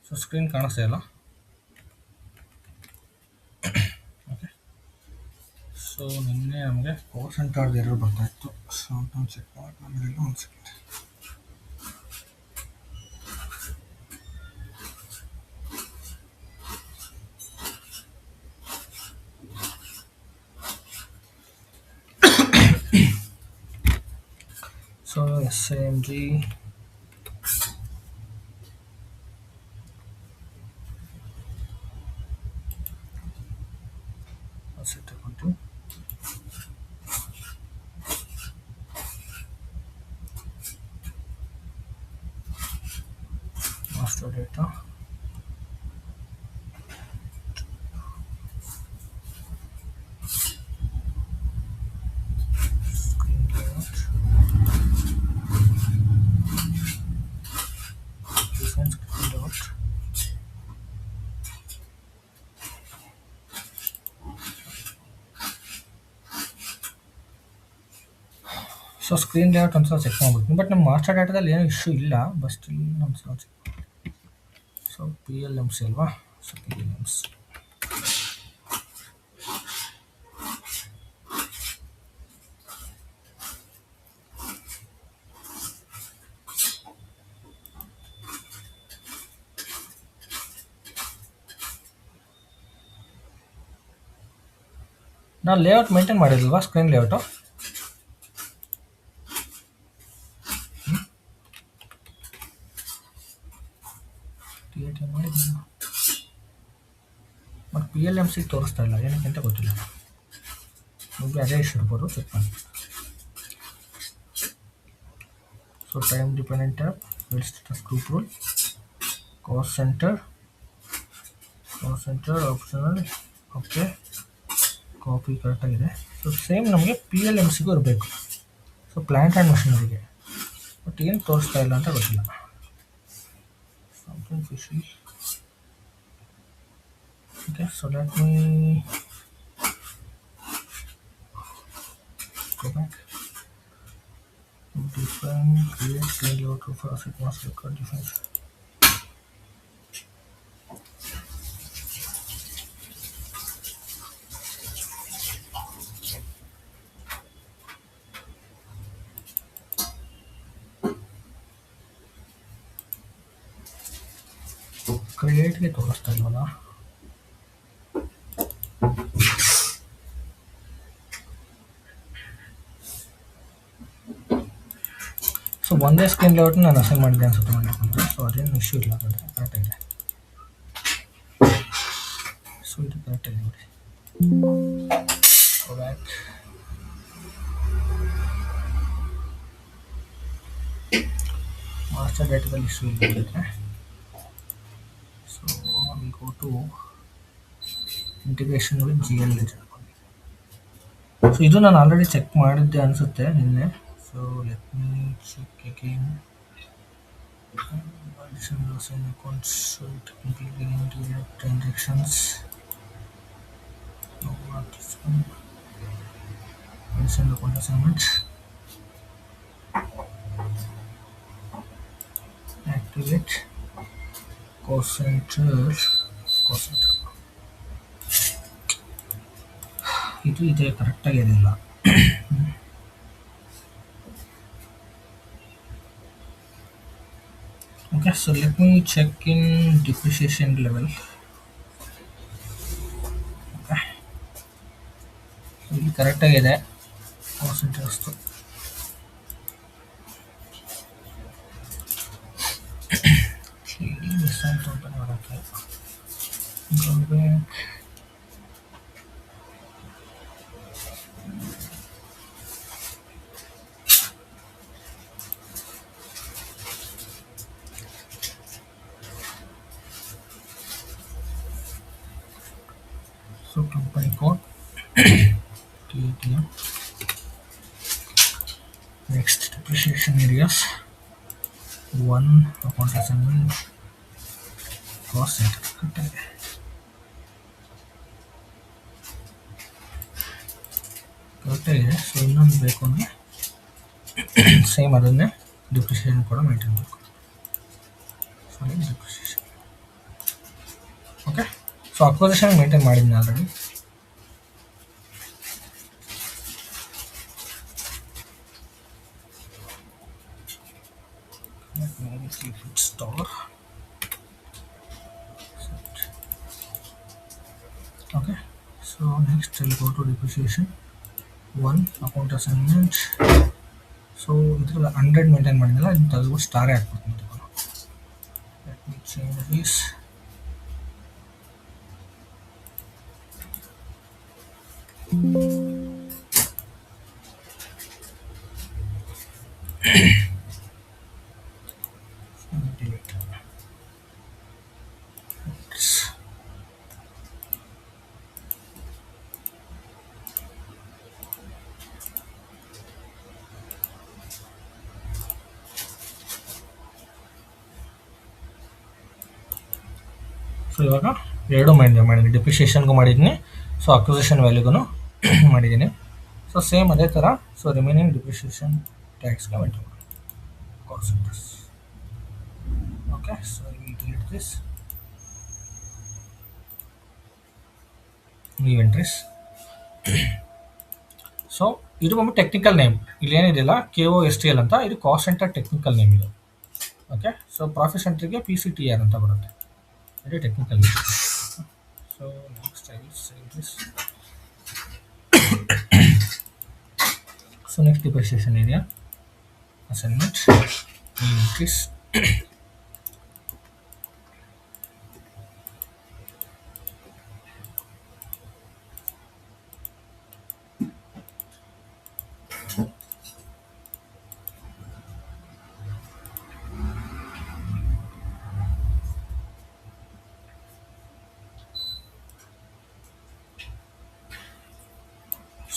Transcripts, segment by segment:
So screen ಕಾಣಿಸ್ತಾ ಇಲ್ಲ. Okay, so ನಿನ್ನೆ ನಮಗೆ ಕೋರ್ಸ್ ಸೆಂಟರ್ದು ಎರರ್ ಬರ್ತಾ ಇತ್ತು. ಸೊ ಒಂದು ಚೆಕ್ ಮಾಡಿ ನಮಗೆ ಒಂದು ಸೆಕೆಂಡ್. ಸೊ SIMG ತಗೊಂಡು master data screen layout define screen layout. So screen layout ಒಂದ್ಸಲ ಚೆಕ್ ಮಾಡ್ಬಿಡ್ತೀನಿ, ಬಟ್ ನಮ್ಮ ಮಾಸ್ಟರ್ ಡೇಟಾದಲ್ಲಿ ಏನೂ ಇಶ್ಯೂ ಇಲ್ಲ. ಬಟ್ ಸ್ಟಿಲ್ ಒಂದ್ಸಲ ಚೆಕ್ ಮಾಡಿ. ಸೊ PLMC ಅಲ್ವಾ? ಸೊ PLMC ನಾವು ಲೇಔಟ್ ಮೇಂಟೈನ್ ಮಾಡಿರಲ್ವಾ? ಸ್ಕ್ರೀನ್ ಲೇಔಟು ಮಾಡಿದ್ದೀನಿ, ಬಟ್ PLMC ತೋರಿಸ್ತಾ ಇಲ್ಲ, ಏನಕ್ಕೆ ಅಂತ ಗೊತ್ತಿಲ್ಲ. ನಿಮಗೆ ಅದೇ ಇಶ್ಯೂ ಇರ್ಬೋದು, ಚೆಕ್ ಮಾಡಿ. So time dependent tab, bill status group rule, cost centre optional. Okay, copy ಕರೆಕ್ಟಾಗಿದೆ. ಸೊ ಸೇಮ್ ನಮಗೆ PLMCಗೂ ಇರಬೇಕು. ಸೊ ಪ್ಲ್ಯಾಂಟ್ ಆ್ಯಂಡ್ ಮಷಿನರಿಗೆ, ಬಟ್ ಏನು ತೋರಿಸ್ತಾ ಇಲ್ಲ ಅಂತ ಗೊತ್ತಿಲ್ಲ. Something fishy. Okay, so let me go back. Define, create screen layout for asset master record define. Create ಗೆ ತೋರಿಸ್ತಾ ಇಲ್ವಲ್ಲ? ಸೊ ಒಂದೇ ಸ್ಕ್ರೀನ್ ಲೇಔಟ್ ನಾನು ಅಸೈನ್ ಮಾಡಿದ್ದೆ ಅನ್ಸುತ್ತೆ ಮಾಡಬೇಕಂದ್ರೆ. ಸೊ ಅದೇನು ಇಶ್ಯೂ ಇಲ್ಲ, ಕರೆಕ್ಟಾಗಿದೆ. ಸೊ ಇದು ಕರೆಕ್ಟಾಗಿದೆ ನೋಡಿ. ಬ್ಯಾಕ್ ಮಾಸ್ಟರ್ ಡೇಟಾದಲ್ಲಿ ಇಶ್ಯೂ ಇಲ್ಲ. So we go to integration with GL ledger. So ಇದು ನಾನು ಆಲ್ರೆಡಿ ಚೆಕ್ ಮಾಡಿದ್ದೆ ಅನಿಸುತ್ತೆ ನಿನ್ನೆ. So let me check again. additional assign accounts, so technically integrate transactions. No, not this one. Additional account assignment. Activate cost center. ಇದು ಇದೆ, ಕರೆಕ್ಟಾಗಿ ಏನಿಲ್ಲ. Okay, so let me check in depreciation level. Okay, ಇಲ್ಲಿ ಕರೆಕ್ಟಾಗಿ ಇದೆ percentage. Miss ಆಯಿತು ಅಂತ ನೋಡೋಕ್ಕೆ go back. So company code TTM. Next depreciation areas. One account assignment, cost center. ಕರೆಕ್ಟಾಗಿದೆ. ಸೊ ಇನ್ನೊಂದು ಬೇಕು ಅಂದರೆ ಸೇಮ್ ಅದನ್ನೇ ಡಿಪ್ರಿಷಿಯೇಷನ್ ಕೂಡ ಮೇಂಟೈನ್ ಮಾಡಬೇಕು. ಸೊ ಡಿಪ್ರಿಷಿಯೇಷನ್ ಅಕ್ವಸಿಷನ್ ಮೇಂಟೈನ್ ಮಾಡಿದ್ದೀನಿ already. Store. Okay, so next I'll go to depreciation. One account assignment. So ಇದ್ರಲ್ಲಿ 100 maintain ಮಾಡಿದ್ನಲ್ಲ, ಇದನ್ನ ತೆಗೆದುಬಿಟ್ಟು ಸ್ಟಾರೇ ಹಾಕ್ಬಿಡ್ತೀನಿ. Let me change this. Delete. So ಇವಾಗ ಎರಡು ಮಾಡಿದ್ದೀನಿ, ಡಿಪ್ರಿಷಿಯೇಷನ್ಗೂ ಮಾಡಿದ್ದೀನಿ, ಸೊ ಅಕ್ವಿಸಿಷನ್ ವ್ಯಾಲ್ಯೂಗೂ ಮಾಡಿದ್ದೀನಿ. ಸೊ ಸೇಮ್ ಅದೇ ಥರ. ಸೊ ರಿಮೈನಿಂಗ್ ಡಿಪ್ರಿಷಿಯೇಷನ್ ಟ್ಯಾಕ್ಸ್ಗೆ ಮೇಂಟೈನ್ ಮಾಡಿ cost centres. Okay, so will delete this. New entries. So ಇದು ಬಂದು ಟೆಕ್ನಿಕಲ್ ನೇಮ್. ಇಲ್ಲಿ ಏನಿದೆಯಲ್ಲ KOSTL ಅಂತ, ಇದು ಕಾಸ್ಟ್ ಸೆಂಟರ್ ಟೆಕ್ನಿಕಲ್ ನೇಮ್ ಇದು. ಓಕೆ, ಸೊ ಪ್ರಾಫಿಟ್ ಸೆಂಟ್ರಿಗೆ PCTR ಅಂತ ಬರುತ್ತೆ, ಇದು technical name. So next I will save this. So next depreciation area assignment entries.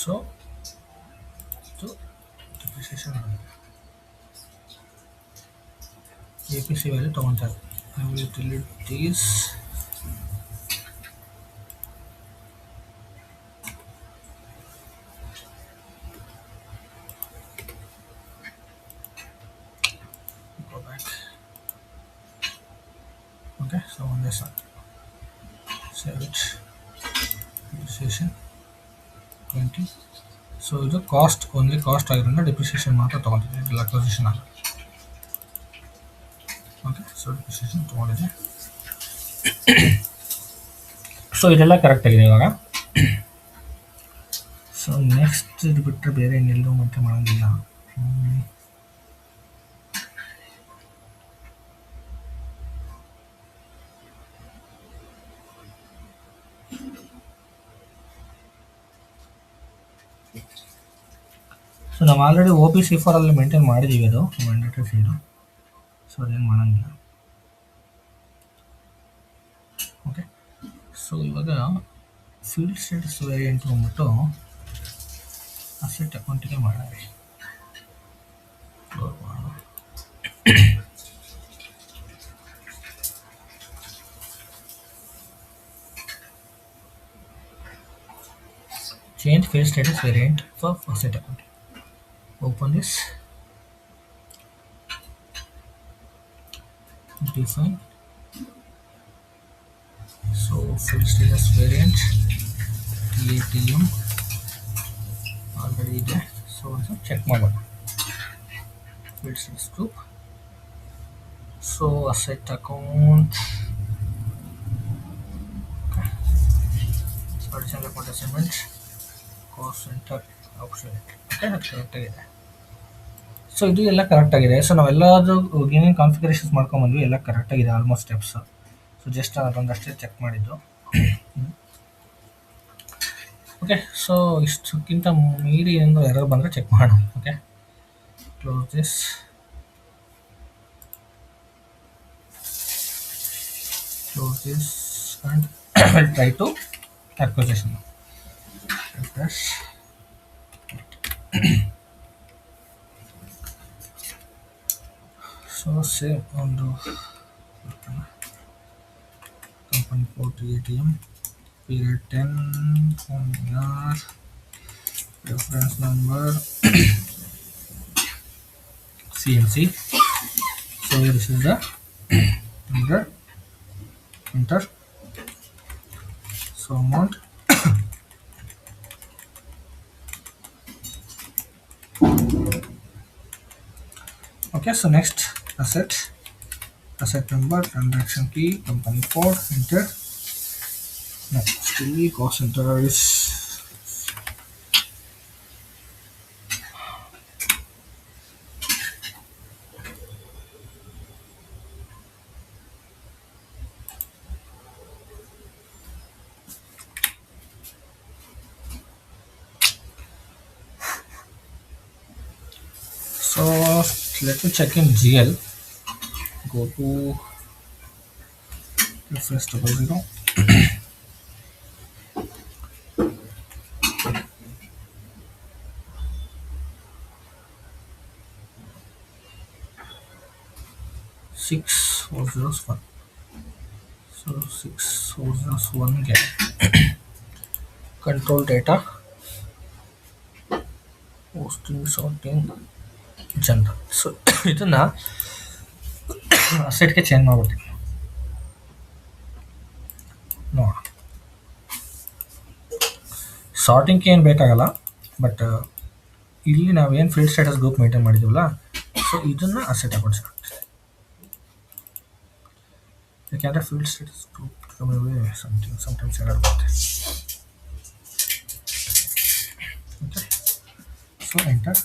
So ಇದು ಡಿಪ್ರಿಷಿಯೇಷನ್ APC ವ್ಯಾಲ್ಯೂ ತೊಗೊತಾರೆ. I will delete these. Go back. Okay, so on this one, save it. Depreciation 20. So ಇದು cost, only cost ಆಗಿರೋದ್ರಿಂದ depreciation ಮಾತ್ರ ತೊಗೊಳ್ತೀನಿ, ಇದೆಲ್ಲ acquisition ಆಗಲ್ಲ. Okay, so depreciation ತೊಗೊಂಡಿದೆ. So ಇದೆಲ್ಲ ಕರೆಕ್ಟಾಗಿದೆ ಇವಾಗ. ಸೊ ನೆಕ್ಸ್ಟ್ ಇದು ಬಿಟ್ಟರೆ ಬೇರೆ ಇನ್ನೆಲ್ಲೂ ಮತ್ತೆ ಮಾಡೋಂಗಿಲ್ಲ. ಸೊ ನಾವು ಆಲ್ರೆಡಿ OPC4 ಅಲ್ಲಿ ಮೇಂಟೈನ್ ಮಾಡಿದ್ದೀವಿ, ಅದು ಮ್ಯಾಂಡೇಟರಿ ಫೀಲ್ಡು. ಸೊ ಅದೇನು ಮಾಡೋಂಗಿಲ್ಲ. ಓಕೆ, ಸೊ ಇವಾಗ ಫೀಲ್ಡ್ ಸ್ಟೇಟಸ್ ವೇರಿಯಂಟ್ ಬಂದ್ಬಿಟ್ಟು ಅಸೆಟ್ ಅಕೌಂಟಿಗೆ ಮಾಡಿ. Change field status variant for asset account. Open this. Define. So field status variant ATM already ಇದೆ. So also check ಮಾಡೋಣ. Field status group. So asset account. Okay. So additional account assignment. Cost centre option. Okay, ಅದು ಕರೆಕ್ಟಾಗಿದೆ. So ಇದು ಎಲ್ಲ ಕರೆಕ್ಟಾಗಿದೆ. So ನಾವೆಲ್ಲದು ಏನೇನು configurations ಮಾಡ್ಕೊಂಬಂದ್ವಿ, ಎಲ್ಲ ಕರೆಕ್ಟಾಗಿದೆ almost steps. So just ಅದೊಂದಷ್ಟೇ ಚೆಕ್ ಮಾಡಿದ್ದು. ಓಕೆ, ಸೊ ಇಷ್ಟಕ್ಕಿಂತ ಮೀರಿ ಏನಾದರೂ ಎರರ್ ಬಂದರೆ ಚೆಕ್ ಮಾಡೋಣ. Okay, close this. Close this and I'll try to acquisition. Refresh. So save on the company code ATM, period 10 year, reference number CNC. So this is the enter. So amount. Okay, so next asset number, transaction key, company code, enter. Next, still cost center is so. Let me check in GL. Go to refresh 00. 6401. So 6401 get control data, hosting, sorting, general. So ಇದನ್ನ ಅಸೆಟ್ಗೆ change ಮಾಡ್ಬಿಡ್ತೀವಿ ನೋಡ. ಸಾರ್ಟಿಂಗ್ಗೆ ಏನು ಬೇಕಾಗಲ್ಲ, but ಇಲ್ಲಿ ನಾವೇನು field status group maintain ಮಾಡಿದ್ದೀವಲ್ಲ, so ಇದನ್ನು asset accounts ಆಗ್ತದೆ. ಯಾಕೆಂದರೆ field status group sometimes error ಬರುತ್ತೆ. Okay, so enter.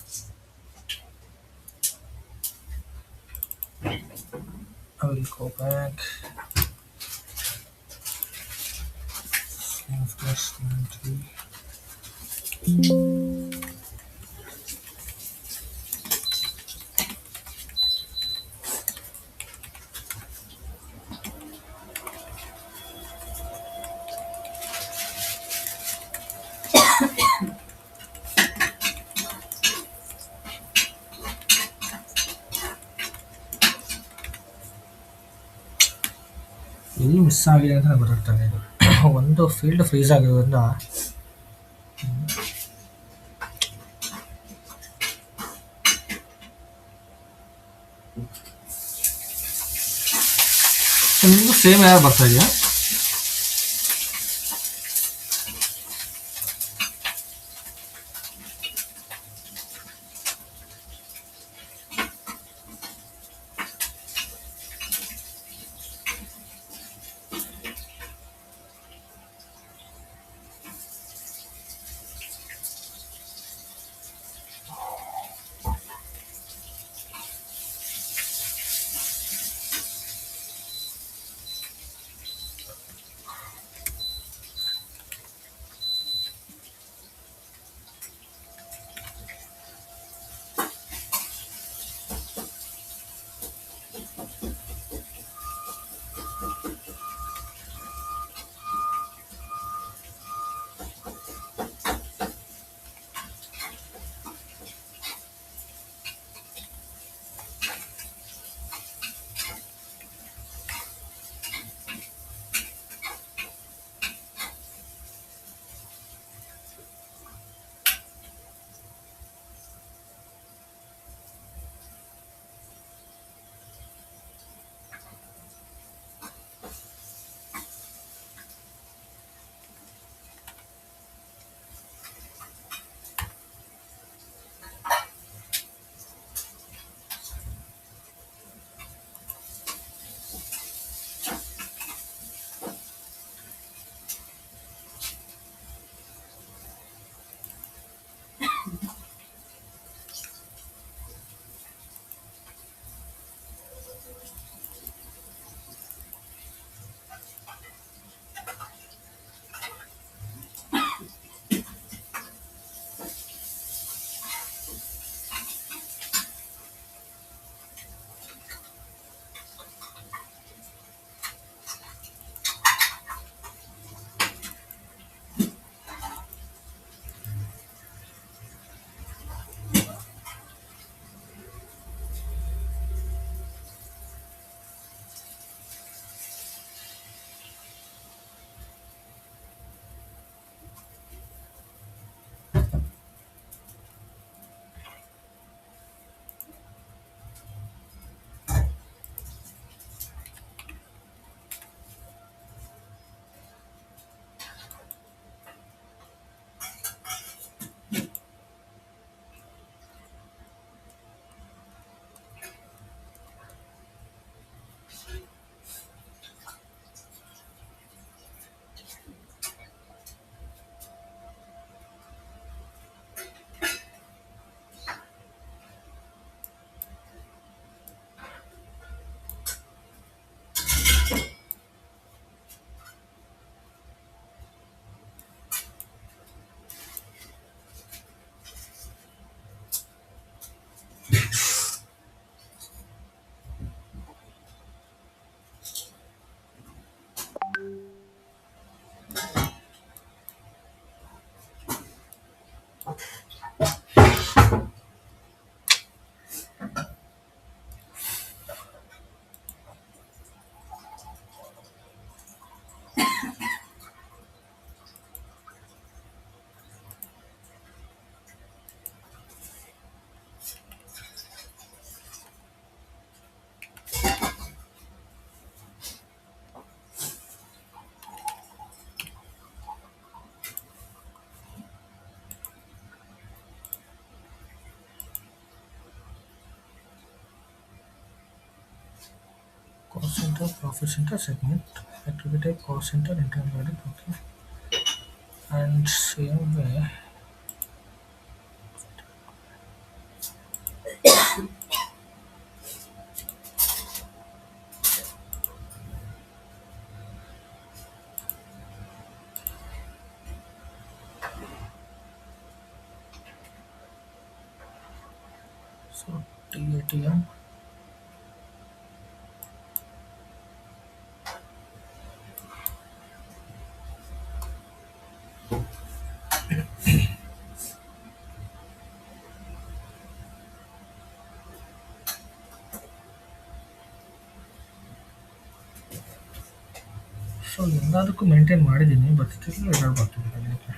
I will go back. Plus 90. ಎಲ್ಲಿ ಮಿಸ್ ಆಗಿದೆ ಅಂತ ಗೊತ್ತಾಗ್ತದೆ. ಇದು ಒಂದು ಫೀಲ್ಡ್ ಫ್ರೀಸ್ ಆಗಿರೋದ್ರಿಂದ ನಿಮಗೂ ಸೇಮ್ ಯಾರು ಬರ್ತಾ ಇದೆಯಾ? Cost center, profit center, segment, activity type, cost center, internal audit, okay. And same way, so TATM, so ಎಲ್ಲದಕ್ಕೂ ಮೇಂಟೈನ್ ಮಾಡಿದ್ದೀನಿ, ಬಟ್ ಸ್ಟಿಲ್ ಎರರ್ ಬರ್ತಿದೆ ನನಗೆ.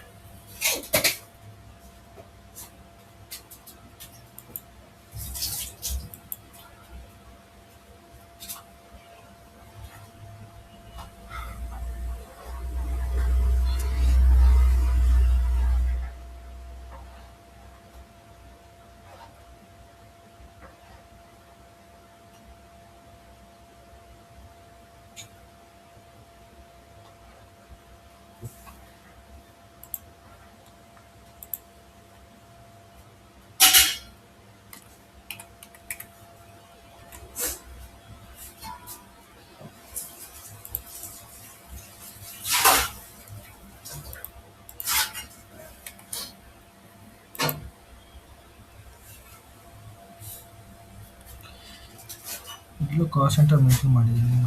ಇಲ್ಲೂ ಕಾಸ್ಟ್ ಸೆಂಟರ್ ಮೇಂಟೈನ್ ಮಾಡಿದ್ದೀನಿ.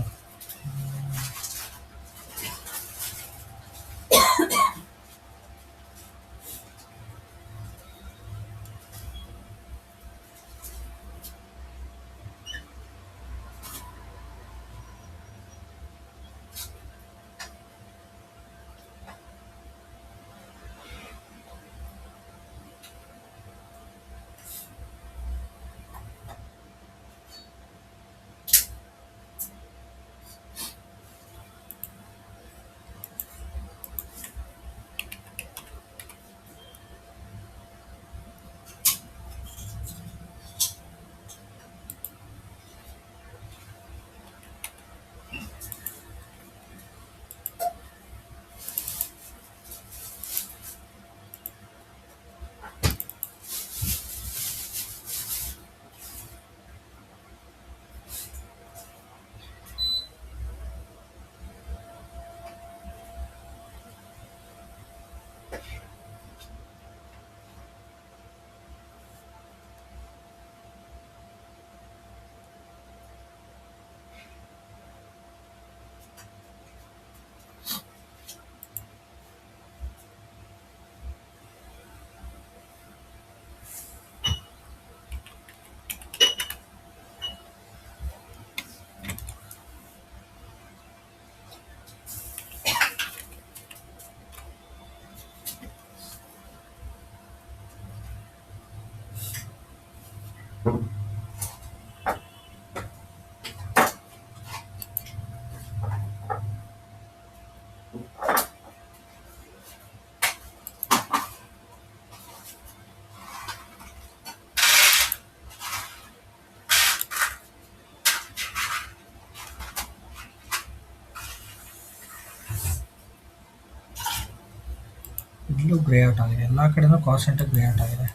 ಇಲ್ಲೂ ಗ್ರೇ ಔಟ್ ಆಗಿದೆ, ಎಲ್ಲ ಕಡೆನೂ ಕಾಸ್ಟ್ ಸೆಂಟರ್ ಗ್ರೇ ಔಟ್ ಆಗಿದೆ.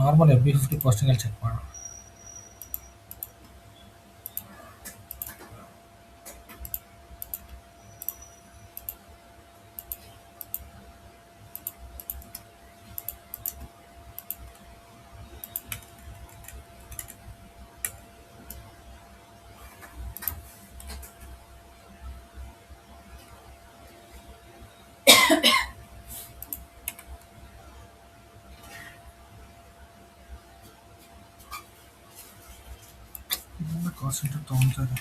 ನಾರ್ಮಲ್ FB50 ಪೋಸ್ಟಿಂಗಲ್ಲಿ ಚೆಕ್ ಮಾಡೋಣ. ಕಾಸ್ಟ್ ಸೆಂಟರ್ ತೊಗೊತಾರೆ.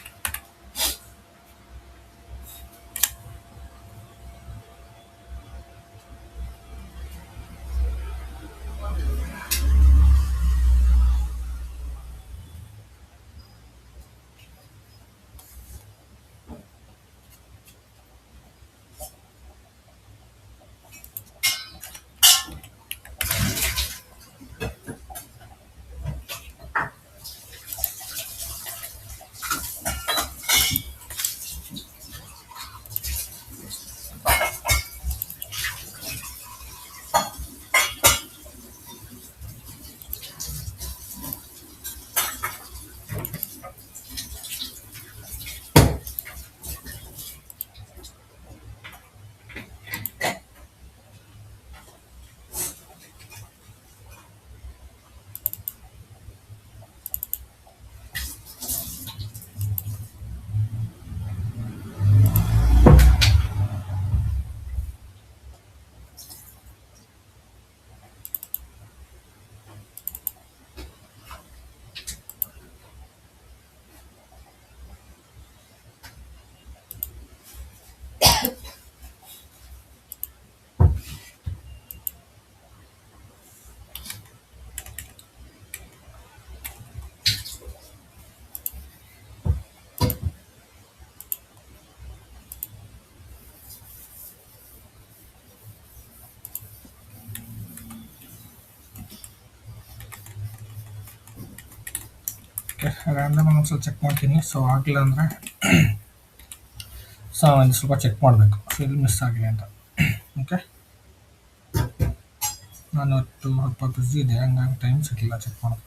ಓಕೆ, ರ್ಯಾಂಡಮ್ ಒಂದ್ಸಲ ಚೆಕ್ ಮಾಡ್ತೀನಿ. ಸೊ ಆಗಲಿಲ್ಲ ಅಂದರೆ ಸೊ ಒಂದು ಸ್ವಲ್ಪ ಚೆಕ್ ಮಾಡಬೇಕು, ಸೊ ಇಲ್ಲಿ ಮಿಸ್ ಆಗಿದೆ ಅಂತ. ಓಕೆ, ನಾನು ಇವತ್ತು ಸ್ವಲ್ಪ ಬ್ಯುಸಿ ಇದೆ, ಹಂಗಾಗಿ ಟೈಮ್ ಸಿಗಲಿಲ್ಲ ಚೆಕ್ ಮಾಡೋದಕ್ಕೆ.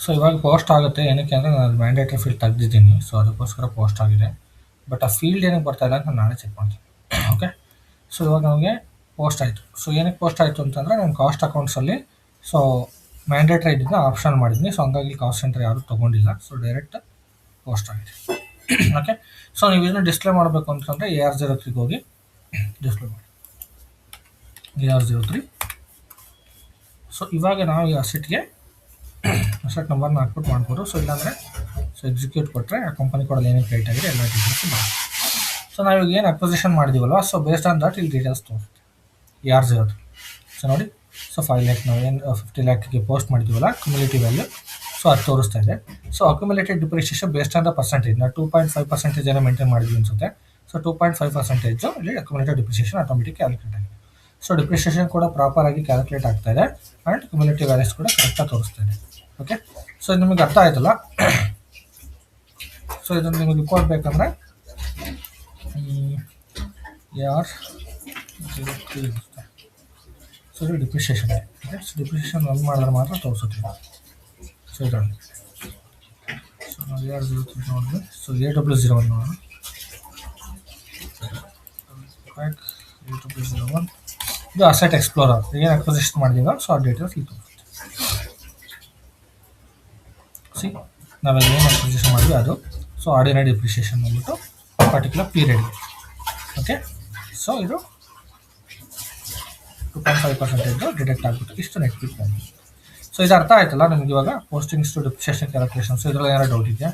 ಸೊ ಇವಾಗ ಪೋಸ್ಟ್ ಆಗುತ್ತೆ, ಏನಕ್ಕೆ ಅಂದರೆ ನಾನು ಮ್ಯಾಂಡೇಟ್ರಿ ಫೀಲ್ಡ್ ತೆಗೆದಿದ್ದೀನಿ, ಸೊ ಅದಕ್ಕೋಸ್ಕರ ಪೋಸ್ಟ್ ಆಗಿದೆ. ಬಟ್ ಆ ಫೀಲ್ಡ್ ಏನಕ್ಕೆ ಬರ್ತಾ ಇಲ್ಲ ಅಂತ ನಾನು ನಾಳೆ ಚೆಕ್ ಮಾಡ್ತೀನಿ. ಓಕೆ, ಸೊ ಇವಾಗ ನಮಗೆ ಪೋಸ್ಟ್ ಆಯಿತು. ಸೊ ಏನಕ್ಕೆ ಪೋಸ್ಟ್ ಆಯಿತು ಅಂತಂದರೆ ನಾನು ಕಾಸ್ಟ್ ಅಕೌಂಟ್ಸಲ್ಲಿ ಸೊ ಮ್ಯಾಂಡೇಟ್ರಿ ಇದ್ದಿದ್ದು ಆಪ್ಷನ್ ಮಾಡಿದ್ದೀನಿ. ಸೊ ಹಂಗಾಗಿ ಕಾಸ್ಟ್ ಸೆಂಟರ್ ಯಾರೂ ತೊಗೊಂಡಿಲ್ಲ, ಸೊ ಡೈರೆಕ್ಟ್ ಪೋಸ್ಟ್ ಆಗಿದೆ. ಓಕೆ, ಸೊ ನೀವು ಇದನ್ನು ಡಿಸ್ಪ್ಲೇ ಮಾಡಬೇಕು ಅಂತಂದರೆ AR03 ಹೋಗಿ ಡಿಸ್ಪ್ಲೇ ಮಾಡಿ, AR03. ಸೊ ಇವಾಗ ನಾವು ಈ ಅಸೆಟ್ಗೆ ಅಸೆಟ್ ನಂಬರ್ನ ಹಾಕ್ಬಿಟ್ಟು ಮಾಡ್ಬೋದು. ಸೊ ಇಲ್ಲಾಂದರೆ ಸೊ ಎಕ್ಸಿಕ್ಯೂಟ್ ಕೊಟ್ಟರೆ ಆ ಕಂಪನಿ ಕೊಡೋದು ಏನೇನು ಕ್ರಿಯೇಟ್ ಆಗಿದೆ ಎಲ್ಲ ಡೀಟೇಲ್ಸ್ ಬರುತ್ತೆ. ಸೊ ನಾವಿವಾಗ ಏನು ಅಕ್ವಿಸಿಷನ್ ಮಾಡಿದ್ದೀವಲ್ವ, ಸೊ ಬೇಸ್ಡ್ ಆನ್ ದಟ್ ಇಲ್ಲಿ ಡೀಟೇಲ್ಸ್ ತೋರಿಸುತ್ತೆ AR03. ಸೊ ನೋಡಿ, ಸೊ 5 ಲ್ಯಾಕ್ ನಾವು ಏನು 50 ಲ್ಯಾಕ್ಗೆ ಪೋಸ್ಟ್ ಮಾಡಿದ್ದೀವಲ್ಲ ಕ್ಯುಮುಲೇಟಿವ್ ವ್ಯಾಲ್ಯೂ, ಸೊ ಅದು ತೋರಿಸ್ತಾ ಇದೆ. So accumulated depreciation based on the percentage ನಾವು 2.5% ಏನೋ ಮೇಂಟೈನ್ ಮಾಡಿದ್ವಿ ಅನಿಸುತ್ತೆ. ಸೊ 2.5% ಇಲ್ಲಿ ಅಕ್ಯುಮುಲೇಟೆಡ್ ಡಿಪ್ರಿಷಿಯೇಷನ್ ಆಟೋಮೆಟಿಕ್ ಕ್ಯಾಲ್ಕುಲೇಟ್ ಆಗಿದೆ. ಸೊ ಡಿಪ್ರಿಷಿಯೇಷನ್ ಕೂಡ ಪ್ರಾಪರಾಗಿ ಕ್ಯಾಲ್ಕುಲೇಟ್ ಆಗ್ತಾ ಇದೆ ಆ್ಯಂಡ್ ಕ್ಯುಮುಲೇಟಿವ್ ವ್ಯಾಲ್ಯೂಸ್ ಕೂಡ ಕರೆಕ್ಟಾಗಿ ತೋರಿಸ್ತಾ ಇದೆ. ಓಕೆ, ಸೊ ಇದು ನಿಮಗೆ ಅರ್ಥ ಆಯ್ತಲ್ಲ. ಸೊ ಇದನ್ನು ನಿಮಗೆ ರಿಪೋರ್ಟ್ ಬೇಕಂದರೆ AR03 ಸೊ ಇದು depreciation. Okay, so depreciation run ಮಾಡಿದ್ರೆ ಮಾತ್ರ ತೋರಿಸುತ್ತೀವಿ. ಸೊ ಇದರಲ್ಲಿ ಸೊ ನಾವು AR03 ನೋಡಿದ್ವಿ. ಸೊ AW01 ನೋಡೋಣ. AW01 ಇದು ಅಸೆಟ್ ಎಕ್ಸ್ಪ್ಲೋರರ್, ಏನು ಅಕ್ವಿಸಿಷನ್ ಮಾಡಿದೀವೋ ಸೊ ಆ ಡೀಟೇಲ್ಸ್ ಇಲ್ಲಿ ತೋರಿಸುತ್ತೆ. ಸಿ ನಾವೆಲ್ಲ ಏನು ಅಕ್ವಿಸಿಷನ್ ಮಾಡಿದ್ವಿ ಅದು. ಸೊ ಆರ್ಡಿನರಿ ಡಿಪ್ರಿಷಿಯೇಷನ್ ಬಂದ್ಬಿಟ್ಟು ಪರ್ಟಿಕ್ಯುಲರ್ ಪೀರಿಯಡ್ಗೆ. ಓಕೆ, ಸೊ ಇದು 2.5% ಡಿಡಕ್ಟ್ ಆಗಿಬಿಟ್ಟು ಇಷ್ಟು ನೆಟ್ ಕ್ಲಿಕ್ ಮಾಡಿ. ಸೊ ಇದು ಅರ್ಥ ಆಯ್ತಲ್ಲ ನಿಮ್ಗೆ ಇವಾಗ postings to depreciation calculation. So ಇದರಲ್ಲಿ ಏನಾರು ಡೌಟ್ ಇದೆಯಾ?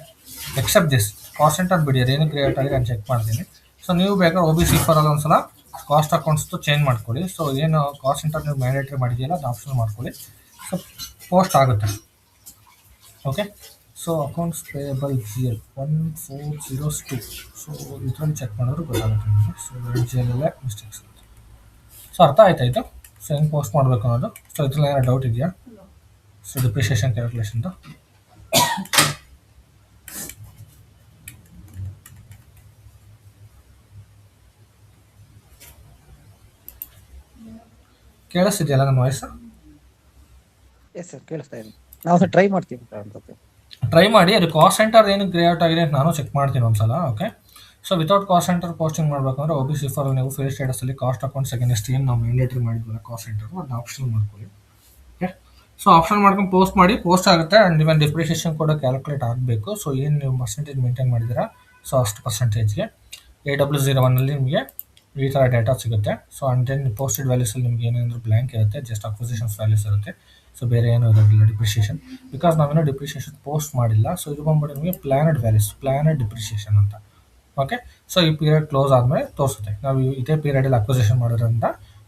ಎಕ್ಸೆಪ್ಟ್ ದಿಸ್ ಕಾಸ್ಟ್ ಸೆಂಟರ್ ಬಿಡಿ, ಅದೇನು ಕ್ರಿಯೇಟ್ ಆಗಿದೆ ನಾನು ಚೆಕ್ ಮಾಡ್ತೀನಿ. ಸೊ ನೀವು ಬೇಕಾದ್ರೆ OBC4 ಅಲ್ಲಿ ಒಂದ್ಸಲ ಕಾಸ್ಟ್ ಅಕೌಂಟ್ಸ್ದು ಚೇಂಜ್ ಮಾಡ್ಕೊಳ್ಳಿ. ಸೊ ಏನು ಕಾಸ್ಟ್ ಸೆಂಟರ್ ನೀವು ಮ್ಯಾಂಡೇಟ್ರಿ ಮಾಡಿದೆಯಲ್ಲ ಅದು ಆಪ್ಷನ್ ಮಾಡ್ಕೊಳ್ಳಿ. ಸೊ ಪೋಸ್ಟ್ ಆಗುತ್ತೆ. Okay, so accounts payable GL 1402. So ಇದರಲ್ಲಿ ಚೆಕ್ ಮಾಡಿದ್ರು ಗೊತ್ತಾಗುತ್ತೆ ನಿಮಗೆ. ಸೊ GL ಅಲ್ಲೇ ಮಿಸ್ಟೇಕ್ಸ್ ಇರುತ್ತೆ. ಸೊ ಅರ್ಥ ಆಯ್ತಾಯಿತು ಸೊ ಹೆಂಗೆ ಪೋಸ್ಟ್ ಮಾಡಬೇಕು ಅನ್ನೋದು. ಸೊ ಇದರಲ್ಲಿ ಏನಾರು ಡೌಟ್ ಇದೆಯಾ? ಸೊ ಡಿಪ್ರಿಷಿಯೇಷನ್ ಕ್ಯಾಲ್ಕುಲೇಷನ್ದು ಕೇಳಿಸ್ತಿದೆಯಲ್ಲ ನಮ್ಮ ವಾಯ್ಸ್? ಎಸ್ ಸರ್, ಕೇಳಿಸ್ತಾ ಇದೆ. ನಾವು ಟ್ರೈ ಮಾಡ್ತೀವಿ ಅಂತ. ಟ್ರೈ ಮಾಡಿ. ಅದು ಕಾಸ್ಟ್ ಸೆಂಟರ್ ಏನು ಕ್ರಿಯೇಟ್ ಆಗಿದೆ ಅಂತ ನಾನು ಚೆಕ್ ಮಾಡ್ತೀನಿ ಒಂದ್ಸಲ. Okay, so without cost centre posting ಮಾಡಬೇಕಂದ್ರೆ OBC4 ನೀವು ಫೇಲ್ ಸ್ಟೇಟಸಲ್ಲಿ ಕಾಸ್ಟ್ ಅಕೌಂಟ್ಸ್ ಅಗೇನ್ಸ್ಟ್ ಏನು ನಾವು ಮ್ಯಾಂಡೇಟ್ರಿ ಮಾಡಿದ್ವಲ್ಲ ಕಾಸ್ಟ್ ಸೆಂಟರ್ ಅದನ್ನ ಆಪ್ಷನ್ ಮಾಡ್ಕೊಳ್ಳಿ. ಓಕೆ, ಸೊ ಆಪ್ಷನ್ ಮಾಡ್ಕೊಂಡು ಪೋಸ್ಟ್ ಮಾಡಿ, ಪೋಸ್ಟ್ ಆಗುತ್ತೆ. ಆ್ಯಂಡ್ ಇವನ್ ಡಿಪ್ರಿಷಿಯೇಷನ್ ಕೂಡ ಕ್ಯಾಲ್ಕುಲೇಟ್ ಆಗಬೇಕು. ಸೊ ಏನು ನೀವು ಪರ್ಸೆಂಟೇಜ್ ಮೇಂಟೈನ್ ಮಾಡಿದ್ದೀರಾ ಸೊ ಅಷ್ಟು ಪರ್ಸೆಂಟೇಜ್ಗೆ AW01 ನಿಮಗೆ ಈ ಥರ ಡೇಟಾ ಸಿಗುತ್ತೆ. ಸೊ ಆ್ಯಂಡ್ ದೆನ್ ಪೋಸ್ಟೆಡ್ ವ್ಯಾಲ್ಯೂಸಲ್ಲಿ ನಿಮ್ಗೆ ಏನೇನಾದರೂ ಬ್ಲ್ಯಾಂಕ್ ಇರುತ್ತೆ, ಜಸ್ಟ್ ಅಕ್ವಿಸಿಷನ್ಸ್ ವ್ಯಾಲ್ಯೂಸ್ ಇರುತ್ತೆ. ಸೊ ಬೇರೆ ಏನೂ ಇರೋದಿಲ್ಲ ಡಿಪ್ರಿಷಿಯೇಷನ್, ಬಿಕಾಸ್ ನಾವೇನೋ ಡಿಪ್ರಿಷಿಯೇಷನ್ ಪೋಸ್ಟ್ ಮಾಡಿಲ್ಲ. ಸೊ ಇದು ಬಂದ್ಬಿಟ್ಟು ನಿಮಗೆ ಪ್ಲ್ಯಾನಡ್ ವ್ಯಾಲ್ಯೂಸ್, ಪ್ಲ್ಯಾನಡ್ ಡಿಪ್ರಿಷಿಯೇಷನ್ ಅಂತ. ಓಕೆ, ಸೊ ಈ ಪೀರಿಯಡ್ ಕ್ಲೋಸ್ ಆದಮೇಲೆ ತೋರಿಸುತ್ತೆ. ನಾವು ಇದೇ ಪೀರಿಯಡಲ್ಲಿ ಅಕ್ವಿಸಿಷನ್ ಮಾಡೋದ್ರಿಂದ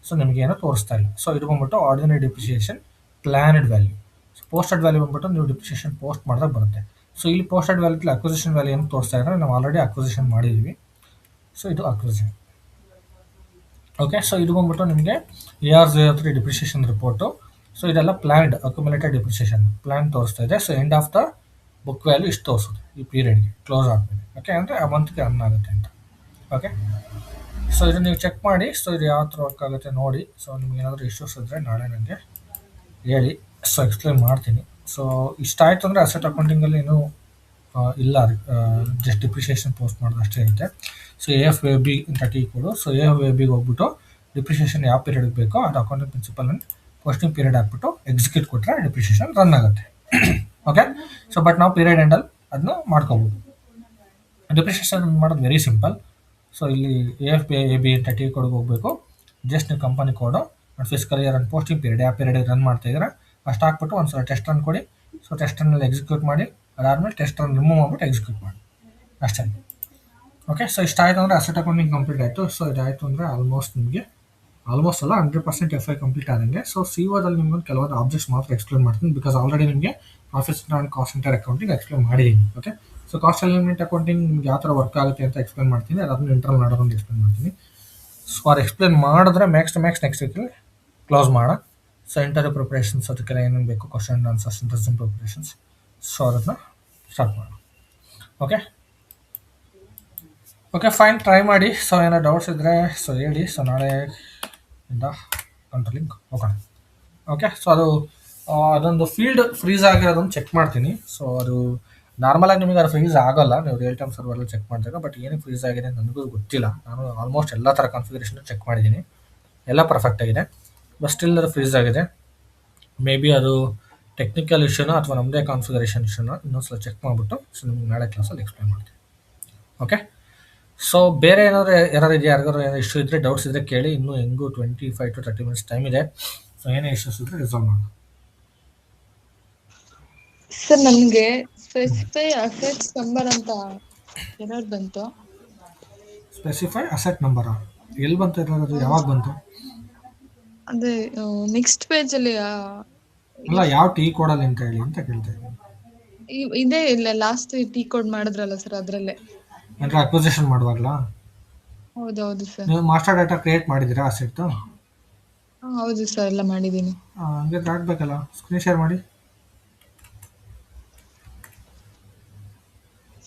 ಸೊ ನಿಮಗೇನೋ ತೋರಿಸ್ತಾ ಇಲ್ಲ. ಸೊ ಇದು ಬಂದ್ಬಿಟ್ಟು ordinary depreciation planned value. So posted value ಬಂದ್ಬಿಟ್ಟು ನೀವು ಡಿಪ್ರಿಷಿಯೇಷನ್ ಪೋಸ್ಟ್ ಮಾಡಿದಾಗ ಬರುತ್ತೆ. ಸೊ ಇಲ್ಲಿ ಪೋಸ್ಟೆಡ್ ವ್ಯಾಲ್ಯೂಲಿ ಅಕ್ವಿಸಿಷನ್ ವ್ಯಾಲ್ಯೂ ಏನು ತೋರಿಸ್ತಾ ಇದ್ದಾರೆ, ನಾವು ಆಲ್ರೆಡಿ ಅಕ್ವಿಸಿಷನ್ ಮಾಡಿದ್ದೀವಿ. ಸೊ ಇದು ಅಕ್ವಿಸಿಷನ್. ಓಕೆ, ಸೊ ಇದು ಬಂದ್ಬಿಟ್ಟು ನಿಮಗೆ AR03 ಡಿಪ್ರಿಷಿಯೇಷನ್ ರಿಪೋರ್ಟು. ಸೊ ಇದೆಲ್ಲ ಪ್ಲ್ಯಾನ್ಡ್ ಅಕ್ಯುಮುಲೇಟೆಡ್ ಡಿಪ್ರಿಷಿಯೇಷನ್ ಪ್ಲ್ಯಾನ್ ತೋರಿಸ್ತಾ ಇದೆ. So end of the book value ಇಷ್ಟು ತೋರಿಸುತ್ತೆ ಈ ಪೀರಿಯಡ್ಗೆ ಕ್ಲೋಸ್ ಆದಮೇಲೆ. ಓಕೆ, ಅಂದರೆ ಆ ಮಂತ್ಗೆ ರನ್ ಆಗುತ್ತೆ ಅಂತ. ಓಕೆ, ಸೊ ಇದು ನೀವು ಚೆಕ್ ಮಾಡಿ. ಸೊ ಇದು ಯಾವ ಥರ ವರ್ಕ್ ಆಗುತ್ತೆ ನೋಡಿ. ಸೊ ನಿಮ್ಗೆ ಏನಾದರೂ ಇಶ್ಯೂಸ್ ಇದ್ದರೆ ನಾಳೆ ನನಗೆ ಹೇಳಿ, ಸೊ ಎಕ್ಸ್ಪ್ಲೇನ್ ಮಾಡ್ತೀನಿ. ಸೊ ಇಷ್ಟ ಆಯಿತು ಅಂದರೆ ಅಸೆಟ್ ಅಕೌಂಟಿಂಗಲ್ಲಿ ಏನೂ ಇಲ್ಲ, ಜಸ್ಟ್ ಡಿಪ್ರಿಷಿಯೇಷನ್ ಪೋಸ್ಟ್ ಮಾಡೋದು ಅಷ್ಟೇ ಇರುತ್ತೆ. ಸೊ AFAB ಅಂತ ಟೀ ಕೊಡು. ಸೊ AFABಗೆ ಹೋಗ್ಬಿಟ್ಟು ಡಿಪ್ರಿಷಿಯೇಷನ್ ಯಾವ ಪೀರಿಯಡ್ಗೆ ಬೇಕೋ ಅದು ಅಕೌಂಟಿಂಗ್ ಪ್ರಿನ್ಸಿಪಲ್ ಪೋಸ್ಟಿಂಗ್ ಪೀರಿಯಡ್ ಹಾಕ್ಬಿಟ್ಟು ಎಕ್ಸಿಕ್ಯೂಟ್ ಕೊಟ್ಟರೆ ಡಿಪ್ರಿಷಿಯೇಷನ್ ರನ್ ಆಗುತ್ತೆ. ಓಕೆ, ಸೊ ಬಟ್ ನಾವು ಪೀರಿಯಡ್ ಎಂಡಲ್ಲಿ ಅದನ್ನ ಮಾಡ್ಕೋಬೋದು. ಡಿಪ್ರಿಷಿಯೇಷನ್ ಮಾಡೋದು ವೆರಿ ಸಿಂಪಲ್. ಸೊ ಇಲ್ಲಿ AFP AB ಅಂತ ಟಿ ಕೋಡ್ಗೆ ಹೋಗಬೇಕು. ಜಸ್ಟ್ ನೀವು ಕಂಪನಿ ಕೋಡು ಮತ್ತು physical year and posting period ಯಾವ ಪೀರಿಯಡ್ ರನ್ ಮಾಡ್ತಾ ಇದ್ದೀರಾ ಅಷ್ಟು ಹಾಕ್ಬಿಟ್ಟು ಒಂದು ಸಲ ಟೆಸ್ಟ್ ರನ್ ಕೊಡಿ. ಸೊ ಟೆಸ್ಟ್ ರನ್ನಲ್ಲಿ ಎಕ್ಸಿಕ್ಯೂಟ್ ಮಾಡಿ, ಅದಾದಮೇಲೆ ಟೆಸ್ಟ್ ರನ್ ರಿಮೂವ್ ಮಾಡಿಬಿಟ್ಟು ಎಕ್ಸಿಕ್ಯೂಟ್ ಮಾಡಿ ಅಷ್ಟೇ. ಓಕೆ, ಸೊ ಇಷ್ಟ ಆಯಿತು ಅಂದರೆ ಅಸೆಟ್ ಅಕೌಂಟಿಂಗ್ ಕಂಪ್ಲೀಟ್ ಆಯಿತು. ಸೊ ಇದಾಯಿತು ಅಂದರೆ ಆಲ್ಮೋಸ್ಟ್ ಅಲ್ಲ 100% FI ಕಂಪ್ಲೀಟ್ ಆದಂಗೆ. ಸೊ COದಲ್ಲಿ ನಿಮ್ಗೊಂದು ಕೆಲವೊಂದು ಆಬ್ಜೆಕ್ಟ್ಸ್ ಮಾತ್ರ ಎಕ್ಸ್ಪ್ಲೇನ್ ಮಾಡ್ತೀನಿ, ಬಿಕಾಸ್ ಆಲ್ರೆಡಿ ನಿಮಗೆ profit and cost centre accounting explain ಮಾಡಿದ್ದೀನಿ. Okay, so cost element accounting ನಿಮ್ಗೆ ಯಾವ ಥರ ವರ್ಕ್ ಆಗುತ್ತೆ ಅಂತ ಎಕ್ಸ್ಪ್ಲೇನ್ ಮಾಡ್ತೀನಿ, ಅದಾದ್ಮೇಲೆ ಇಂಟರ್ನಲ್ ಮಾಡೋದೊಂದು ಎಕ್ಸ್ಪ್ಲೇನ್ ಮಾಡ್ತೀನಿ. ಸೊ ಅವ್ರು ಎಕ್ಸ್ಪ್ಲೇನ್ ಮಾಡಿದ್ರೆ ಮ್ಯಾಕ್ಸ್ ನೆಕ್ಸ್ಟ್ ವೀಕಲ್ಲಿ ಕ್ಲೋಸ್ ಮಾಡೋಣ. ಸೊ ಇಂಟರ್ವ್ಯೂ ಪ್ರಿಪ್ರೇಷನ್ಸ್ ಅದಕ್ಕೆಲ್ಲ ಏನೇನು ಬೇಕು, question and answers, interview preparations, so ಅದನ್ನು ಸ್ಟಾರ್ಟ್ ಮಾಡೋಣ. ಓಕೆ ಫೈನ್, ಟ್ರೈ ಮಾಡಿ. ಸೊ ಏನೋ ಡೌಟ್ಸ್ ಇದ್ದರೆ ಸೊ ಹೇಳಿ. ಸೊ ನಾಳೆಯಿಂದ ಕಂಟ್ರೋಲಿಂಗ್ ಹೋಗೋಣ. ಓಕೆ, ಸೊ ಅದೊಂದು ಫೀಲ್ಡ್ ಫ್ರೀಸ್ ಆಗಿರೋದನ್ನು ಚೆಕ್ ಮಾಡ್ತೀನಿ. ಸೊ ಅದು ನಾರ್ಮಲಾಗಿ ನಿಮಗೆ ಅದು ಫ್ರೀಸ್ ಆಗೋಲ್ಲ, ನೀವು ರಿಯಲ್ ಟೈಮ್ ಸರ್ವರಲ್ಲಿ ಚೆಕ್ ಮಾಡಿದಾಗ. ಬಟ್ ಏನಕ್ಕೆ ಫ್ರೀಸ್ ಆಗಿದೆ ಅಂತ ನನಗೂ ಗೊತ್ತಿಲ್ಲ. ನಾನು ಆಲ್ಮೋಸ್ಟ್ ಎಲ್ಲ ಥರ ಕಾನ್ಫಿಗರೇಷನ್ ಚೆಕ್ ಮಾಡಿದ್ದೀನಿ, ಎಲ್ಲ ಪರ್ಫೆಕ್ಟ್ ಆಗಿದೆ. ಬಟ್ ಸ್ಟಿಲ್ ಅದು ಫ್ರೀಸ್ ಆಗಿದೆ. ಮೇ ಬಿ ಅದು ಟೆಕ್ನಿಕಲ್ ಇಶ್ಯೂನೋ ಅಥವಾ ನಮ್ಮದೇ ಕಾನ್ಫಿಗರೇಷನ್ ಇಶ್ಯೂನೋ ಇನ್ನೊಂದ್ಸಲ ಚೆಕ್ ಮಾಡಿಬಿಟ್ಟು ಸೊ ನಿಮ್ಗೆ ನಾಳೆ ಕ್ಲಾಸಲ್ಲಿ ಎಕ್ಸ್ಪ್ಲೇನ್ ಮಾಡ್ತೀನಿ. ಓಕೆ, ಸೊ ಬೇರೆ ಏನಾದರೂ ಯಾರು ಇದೆಯಾ, ಯಾರಿಗಾರು ಏನೋ ಇಶ್ಯೂ ಇದ್ದರೆ, ಡೌಟ್ಸ್ ಇದ್ದರೆ ಕೇಳಿ. ಇನ್ನೂ ಹೆಂಗೂ 25 to 30 minutes ಟೈಮ್ ಇದೆ. ಸೊ ಏನೇ ಇಶ್ಯೂಸ್ ಇದ್ದರೆ ರಿಸಾಲ್ವ್ ಮಾಡೋಣ. ಸರ್ ನನಗೆ ಸ್ಪೆಸಿಫೈ ಅಸೆಟ್ಸ್ ನಂಬರ್ ಅಂತ ಎರರ್ ಬಂತು. ಸ್ಪೆಸಿಫೈ ಅಸೆಟ್ ನಂಬರಾ? ಎಲ್ಲಿ ಬಂತು ಇರೋದು? ಯಾವಾಗ ಬಂತು? ಅದೇ ನೆಕ್ಸ್ಟ್ ಪೇಜ್ ಅಲ್ಲಿ ಅಲ್ಲ, ಯಾವ ಟಿ ಕೋಡಲ್ಲಿ ಅಂತ ಹೇಳಿ ಅಂತ ಕೇಳ್ತಾ ಇದ್ದೀನಿ. ಇದೇ ಇಲ್ಲ, ಲಾಸ್ಟ್ ಟೀ ಕೋಡ್ ಮಾಡಿದ್ರಲ್ಲ ಸರ್, ಅದ್ರಲ್ಲೇ. ಅಂದರೆ ಅಕ್ವಿಸಿಷನ್ ಮಾಡುವಾಗಲಾ? ಹೌದೌದು ಸರ್. ನೀವು ಮಾಸ್ಟರ್ ಡಾಟಾ ಕ್ರಿಯೇಟ್ ಮಾಡಿದ್ದೀರಾ ಅಸೆಟ್ಟು? ಹೌದು ಸರ್, ಎಲ್ಲ ಮಾಡಿದ್ದೀನಿ. ಹಂಗೆ ಹಾಕ್ಬೇಕಲ್ಲ, ಸ್ಕ್ರೀನ್ ಶೇರ್ ಮಾಡಿ.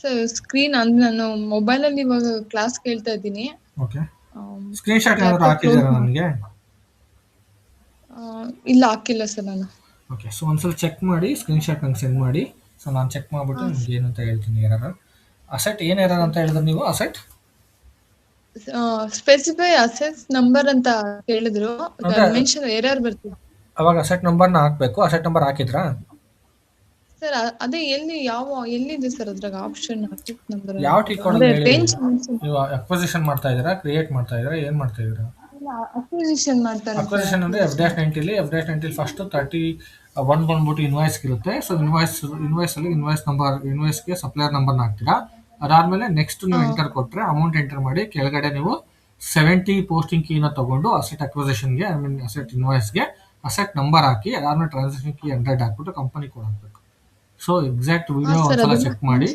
ಸರ್ ಸ್ಕ್ರೀನ್ ಅಂದ್ರೆ ನಾನು ಮೊಬೈಲಲ್ಲಿ ಇವಾಗ ಕ್ಲಾಸ್ ಕೇಳ್ತಾ ಇದ್ದೀನಿ. ಓಕೆ, ಸ್ಕ್ರೀನ್ ಶಾಟ್ ಏನಾದರೂ ಹಾಕಿದ್ದೀರಾ ನನಗೆ? ಇಲ್ಲ, ಹಾಕಿಲ್ಲ ಸರ್ ನಾನು. ಓಕೆ, ಸೊ ಒಂದ್ಸಲ ಚೆಕ್ ಮಾಡಿ ಸ್ಕ್ರೀನ್ ಶಾಟ್ ನಂಗೆ ಸೆಂಡ್ ಮಾಡಿ. ಸೊ ನಾನು ಚೆಕ್ ಮಾಡಿಬಿಟ್ಟು ನಿಮ್ಗೆ ಏನಂತ ಹೇಳ್ತೀನಿ. ಏನಾರ ಅಸೆಟ್ ಏನು ಏನಾರ ಅಂತ ಹೇಳಿದ್ರೆ ನೀವು ಅಸೆಟ್ ಸ್ಪೆಸಿಫೈ ಅಸೆಟ್ಸ್ ನಂಬರ್ ಅಂತ ಹೇಳಿದ್ರು, ಮೆನ್ಷನ್ ಎರರ್ ಬರ್ತಿದೆ. ಅವಾಗ ಅಸೆಟ್ ನಂಬರ್ನ ಹಾಕಬೇಕು. ಅಸೆಟ್ ನಂಬರ್ ಹಾಕಿದ್ರಾ ಸರ್? ಅದೇ ಎಲ್ಲಿದೆ ಸರ್ ಅದ್ರಾಗ ಆಪ್ಷನ್ ಅಸೆಟ್ ನಂಬರ್? ಯಾವ ಟಿ ಕೋಡ್ ರೇಂಜ್ ನೀವು ಅಕ್ವಿಸಿಷನ್ ಮಾಡ್ತಾ ಇದ್ದೀರಾ, ಕ್ರಿಯೇಟ್ ಮಾಡ್ತಾ ಇದ್ದೀರಾ, ಏನು ಮಾಡ್ತಾ ಇದ್ದೀರಾ? ಅಕ್ವಿಸಿಷನ್ ಮಾಡ್ತಾರೆ. ಅಕ್ವಿಸಿಷನ್ ಅಂದರೆ F-90 ಫಸ್ಟ್ 31 ಬಂದ್ಬಿಟ್ಟು ಇನ್ವಾಯ್ಸ್ಗೆ ಇರುತ್ತೆ. ಸೊ ಇನ್ವಾಯ್ಸಲ್ಲಿ ಇನ್ವಾಯ್ಸ್ಗೆ ಸಪ್ಲೈಯರ್ ನಂಬರ್ನ ಹಾಕ್ತೀರಾ. ಅದಾದಮೇಲೆ ನೆಕ್ಸ್ಟ್ ನೀವು ಎಂಟರ್ ಕೊಟ್ಟರೆ ಅಮೌಂಟ್ ಎಂಟರ್ ಮಾಡಿ, ಕೆಳಗಡೆ ನೀವು 70 ಪೋಸ್ಟಿಂಗ್ ಕೀನ ತೊಗೊಂಡು ಅಸೆಟ್ ಅಕ್ವಿಸಿಷನ್ಗೆ, ಅಸೆಟ್ ಇನ್ವಾಯ್ಸ್ಗೆ ಅಸೆಟ್ ನಂಬರ್ ಹಾಕಿ, ಅದಾದ್ಮೇಲೆ ಟ್ರಾನ್ಸಾಕ್ಷನ್ ಕೀ 100 ಹಾಕ್ಬಿಟ್ಟು ಕಂಪನಿ ಕೋಡ್ ಹಾಕಬೇಕು. ಸೊ ಎಕ್ಸಾಕ್ಟ್ ವಿಡಿಯೋ ಒಂದ್ಸಲ ಚೆಕ್ ಮಾಡಿ,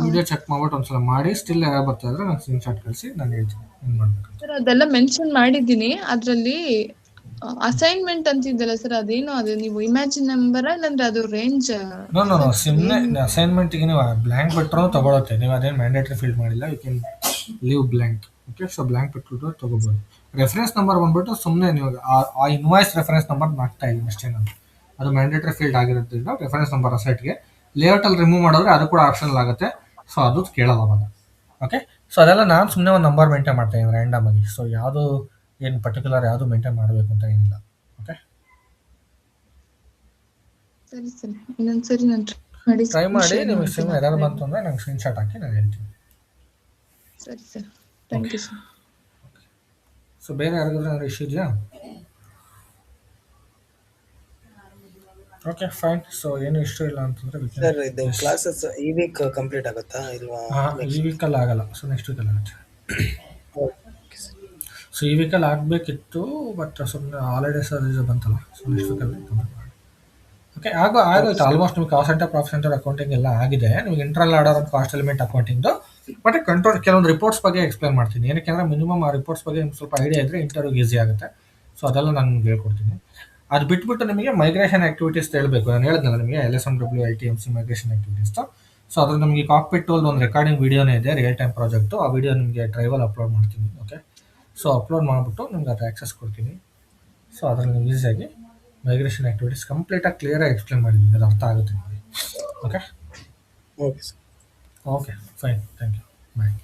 ವಿಡಿಯೋ ಚೆಕ್ ಮಾಡ್ಬಿಟ್ಟು ಒಂದ್ಸಲ ಮಾಡಿ. ಸ್ಟಿಲ್ ಯಾರು ಬರ್ತಾ ಇದ್ರೆ ನಾನು ಸ್ಕ್ರೀನ್ ಶಾಟ್ ಕಳಿಸಿ ನಾನು ಹೇಳ್ತೀನಿ ಏನು ಮಾಡಬೇಕು. ಸರ್ ಅದೆಲ್ಲ ಮೆನ್ಷನ್ ಮಾಡಿದ್ದೀನಿ. ಅದರಲ್ಲಿ ಅಸೈನ್ಮೆಂಟ್ ಅಂತಿದ್ದಲ್ಲ ಸರ್, ಅದೇನು ಅದು ನೀವು ಇಮ್ಯಾಜಿನ್ ನಂಬರ್ ಇಲ್ಲಾಂದ್ರೆ ಅದು ರೇಂಜ್? ನೋ ಸುಮ್ಮನೆ ಅಸೈನ್ಮೆಂಟ್ಗೆ ನೀವು ಬ್ಲ್ಯಾಂಕ್ ಬಿಟ್ಟರು ತಗೊಳುತ್ತೆ. ನೀವು ಅದೇನು ಮ್ಯಾಂಡೇಟ್ರಿ ಫೀಲ್ಡ್ ಮಾಡಿಲ್ಲ, you can leave blank. Okay, so blank ಬಿಟ್ಬಿಟ್ಟು ತೊಗೋಬೋದು. ರೆಫರೆನ್ಸ್ ನಂಬರ್ ಬಂದ್ಬಿಟ್ಟು ಸುಮ್ಮನೆ ನೀವು ಆ ಇನ್ವಾಯ್ಸ್ ರೆಫರೆನ್ಸ್ ನಂಬರ್ ಹಾಕ್ತಾ ಇದ್ದೀನಿ ಅಷ್ಟೇ ನಾನು. ಅದು ಮ್ಯಾಂಡೇಟ್ರಿ ಫೀಲ್ಡ್ ಆಗಿರೋದ್ರಿಂದ ರೆಫರೆನ್ಸ್ ನಂಬರ್ ಅಸೆಟ್ಗೆ. ಲೇಔಟಲ್ಲಿ ರಿಮೂವ್ ಮಾಡಿದ್ರೆ ಅದು ಕೂಡ ಆಪ್ಷನಲ್ ಆಗುತ್ತೆ. ಸೊ ಅದು ಕೇಳಲ್ಲ ಅವಾಗ. ಓಕೆ, ಸೊ ಅದೆಲ್ಲ ನಾನು ಸುಮ್ಮನೆ ಒಂದು ನಂಬರ್ ಮೇಂಟೈನ್ ಮಾಡ್ತಾ ಇದ್ದೀನಿ ರ್ಯಾಂಡಮ್ ಆಗಿ. ಸೊ ಯಾವುದು ಏನು ಪರ್ಟಿಕ್ಯುಲರ್ ಯಾವುದು ಮೇಂಟೈನ್ ಮಾಡಬೇಕು ಅಂತ ಏನಿಲ್ಲ. ಓಕೆ, ಸರಿ ಸರಿ, ಇನ್ನೊಂದ್ಸರಿ ನಾನು ಟ್ರೈ ಮಾಡಿ. ನಿಮಗೆ ಸಿಮ್ ಏನಾದ್ರು ಬಂತು ಅಂದರೆ ನಂಗೆ ಸ್ಕ್ರೀನ್ ಶಾಟ್ ಹಾಕಿ ನಾನು ಹೇಳ್ತೀನಿ. ಸರಿ sir, thank you sir. So ಬೇರೆ ಯಾರಿಗಾದ್ರೂ ಇಶ್ಯೂ ಇದೆಯಾ? Okay fine. ಸೊ ಏನು ಇಶ್ಯೂ ಇಲ್ಲ ಅಂತಂದರೆ ಸರ್ ಇದು ಕ್ಲಾಸಸ್ ಈ ವೀಕ್ ಕಂಪ್ಲೀಟ್ ಆಗುತ್ತಾ ಇಲ್ವಾ? ಈ ವೀಕಲ್ಲಿ ಆಗಲ್ಲ. ಸೊ ನೆಕ್ಸ್ಟ್ ವೀಕಲ್ಲಿ ಆಗುತ್ತೆ. ಸೊ ಈ ವೀಕಲ್ಲಿ ಆಗಬೇಕಿತ್ತು, ಬಟ್ ಸುಮ್ಮನೆ ಹಾಲಿಡೇಸ್ ಅದು ಬಂತಲ್ಲ. ಸೊ ನೆಕ್ಸ್ಟ್ ವೀಕಲ್ಲಿ ಕಂಪ್ಲೀಟ್ ಮಾಡಿ. ಓಕೆ, ಆಗೋಯ್ತು ಆಲ್ಮೋಸ್ಟ್. ನಿಮಗೆ cost centre, profit centre accounting ಎಲ್ಲ ಆಗಿದೆ. ನಿಮಗೆ internal order of cost element ಅಕೌಂಟಿಂಗ್ದು ಬಟ್ ಕೆಲವೊಂದು ರಿಪೋರ್ಟ್ಸ್ ಬಗ್ಗೆ ಎಕ್ಸ್ಪ್ಲೇನ್ ಮಾಡ್ತೀನಿ. ಏನಕ್ಕೆ ಅಂದರೆ ಮಿನಿಮಮ್ ಆ ರಿಪೋರ್ಟ್ಸ್ ಬಗ್ಗೆ ನಿಮ್ಗೆ ಸ್ವಲ್ಪ ಐಡಿಯಾ ಇದ್ದರೆ ಇಂಟರ್ವ್ಯೂಗೆ ಈಸಿ ಆಗುತ್ತೆ. ಸೊ ಅದೆಲ್ಲ ನಾನು ನಿಮ್ಗೆ ಹೇಳ್ಕೊಡ್ತೀನಿ. ಅದು ಬಿಟ್ಬಿಟ್ಟು ನಿಮಗೆ ಮೈಗ್ರೇಷನ್ ಆ್ಯಕ್ಟಿವಿಟೀಸ್ ಹೇಳಬೇಕು. ನಾನು ಹೇಳಿದ್ನಲ್ಲ ನಿಮಗೆ LSMW LTMC ಮೈಗ್ರೇಷನ್ ಆ್ಯಕ್ಟಿವಿಟೀಸ್ತು. ಸೊ ಅದ್ರ ನಮಗೆ ಕಾಕ್ಪಿಟ್ ಒಂದು ರೆಕಾರ್ಡಿಂಗ್ ವೀಡಿಯೋನೇ ಇದೆ, ರಿಯಲ್ ಟೈಮ್ ಪ್ರಾಜೆಕ್ಟು. ಆ ವಿಡಿಯೋ ನಿಮಗೆ ಡ್ರೈವಲ್ಲಿ ಅಪ್ಲೋಡ್ ಮಾಡ್ತೀನಿ. ಓಕೆ, ಸೊ ಅಪ್ಲೋಡ್ ಮಾಡಿಬಿಟ್ಟು ನಿಮ್ಗೆ ಅದು ಆ್ಯಕ್ಸಸ್ ಕೊಡ್ತೀನಿ. ಸೊ ಅದ್ರಲ್ಲಿ ನೀವು ಈಸಿಯಾಗಿ ಮೈಗ್ರೇಷನ್ ಆ್ಯಕ್ಟಿವಿಟೀಸ್ ಕಂಪ್ಲೀಟಾಗಿ ಕ್ಲಿಯರಾಗಿ ಎಕ್ಸ್ಪ್ಲೇನ್ ಮಾಡಿದ್ದೀನಿ, ಅದು ಅರ್ಥ ಆಗುತ್ತೆ ನಿಮಗೆ. Okay okay sir. Okay fine, thank you, bye.